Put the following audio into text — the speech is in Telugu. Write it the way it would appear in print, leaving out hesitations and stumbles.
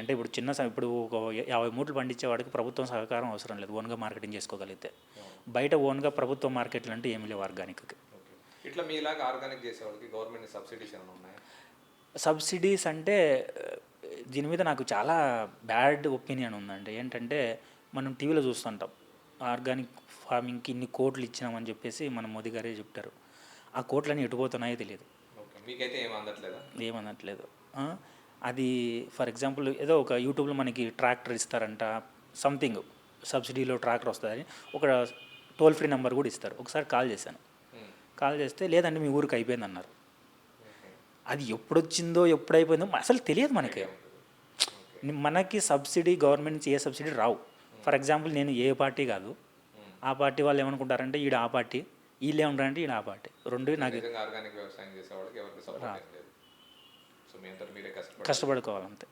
అంటే ఇప్పుడు ఇప్పుడు ఒక 50 మూటలు పండించేవాడికి ప్రభుత్వం సహకారం అవసరం లేదు, ఓన్గా మార్కెటింగ్ చేసుకోగలిగితే. బయట ఓన్గా ప్రభుత్వ మార్కెట్లు అంటే ఏమి లేవు ఆర్గానిక్కి. ఇట్లా మీలాగా ఆర్గానిక్ చేసేవాళ్ళకి గవర్నమెంట్ సబ్సిడీస్ ఏమైనా ఉన్నాయా? సబ్సిడీస్ అంటే దీని మీద నాకు చాలా బ్యాడ్ ఒపీనియన్ ఉందండి. ఏంటంటే మనం టీవీలో చూస్తుంటాం ఆర్గానిక్ ఫార్మింగ్కి ఇన్ని కోట్లు ఇచ్చినామని చెప్పేసి మన మోదీ గారే చెప్తారు. ఆ కోట్లన్నీ ఎటుపోతున్నాయో తెలియదు. మీకైతే ఏమనట్లేదు. అది ఫర్ ఎగ్జాంపుల్ ఏదో ఒక యూట్యూబ్లో మనకి ట్రాక్టర్ ఇస్తారంట, సంథింగ్ సబ్సిడీలో ట్రాక్టర్ వస్తుందని ఒక టోల్ ఫ్రీ నెంబర్ కూడా ఇస్తారు. ఒకసారి కాల్ చేశాను, కాల్ చేస్తే లేదండి మీ ఊరికి అయిపోయింది అన్నారు. అది ఎప్పుడొచ్చిందో ఎప్పుడైపోయిందో అసలు తెలియదు మనకి. మనకి సబ్సిడీ గవర్నమెంట్ నుంచి ఏ సబ్సిడీ రావు. ఫర్ ఎగ్జాంపుల్ నేను ఏ పార్టీ కాదు, ఆ పార్టీ వాళ్ళు ఏమనుకుంటారంటే ఈడ ఆ పార్టీ, వీళ్ళు ఏమంటారంటే ఈడ ఆ పార్టీ, రెండు నాకు ఆర్గానిక్ వ్యవసాయం చేసే వాళ్ళకి ఎవరికి సపోర్ట్ లేదు. సో మీ అంతా మీరే కష్టపడుకోవాలంతే.